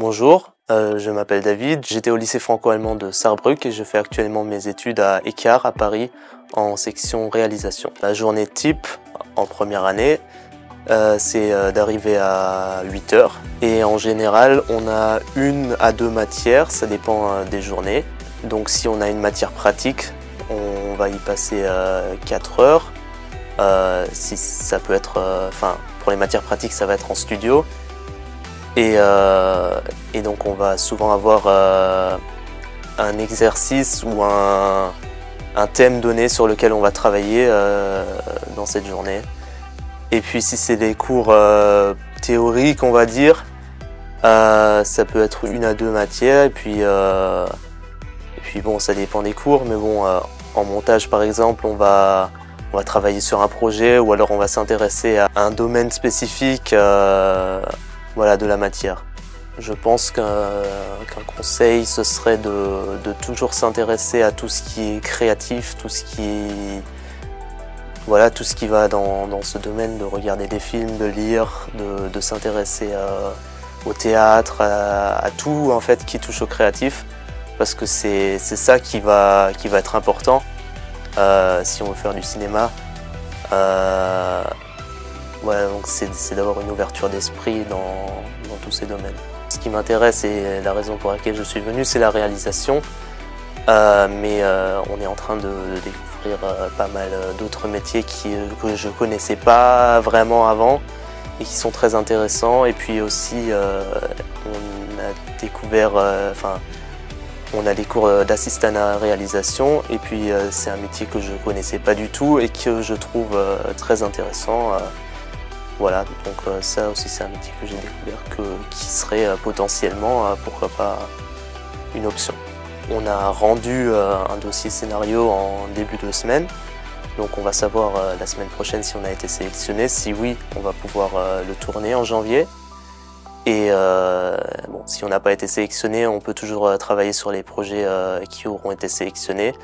Bonjour, je m'appelle David, j'étais au lycée franco-allemand de Sarrebruck et je fais actuellement mes études à Écart à Paris en section réalisation. La journée type en première année, c'est d'arriver à 8 heures et en général on a 1 à 2 matières, ça dépend des journées. Donc si on a une matière pratique, on va y passer 4 heures. Si ça peut être, pour les matières pratiques ça va être en studio. Et donc on va souvent avoir un exercice ou un thème donné sur lequel on va travailler dans cette journée. Et puis si c'est des cours théoriques, on va dire, ça peut être 1 à 2 matières. Et puis bon, ça dépend des cours, mais bon, en montage par exemple, on va travailler sur un projet ou alors on va s'intéresser à un domaine spécifique. Voilà, de la matière. Je pense qu'un conseil, ce serait de toujours s'intéresser à tout ce qui est créatif, tout ce qui va dans ce domaine, de regarder des films, de lire, de s'intéresser au théâtre, à tout en fait qui touche au créatif, parce que c'est ça qui va être important si on veut faire du cinéma. Voilà, donc c'est d'avoir une ouverture d'esprit dans tous ces domaines. Ce qui m'intéresse et la raison pour laquelle je suis venu, c'est la réalisation. Mais on est en train de découvrir pas mal d'autres métiers que je connaissais pas vraiment avant et qui sont très intéressants. Et puis aussi, on a découvert, on a des cours d'assistant à réalisation. Et puis c'est un métier que je connaissais pas du tout et que je trouve très intéressant. Voilà, donc ça aussi c'est un métier que j'ai découvert qui serait potentiellement, pourquoi pas, une option. On a rendu un dossier scénario en début de semaine, donc on va savoir la semaine prochaine si on a été sélectionné. Si oui, on va pouvoir le tourner en janvier. Et bon, si on n'a pas été sélectionné, on peut toujours travailler sur les projets qui auront été sélectionnés.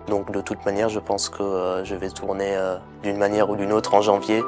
Donc de toute manière, je pense que je vais tourner d'une manière ou d'une autre en janvier.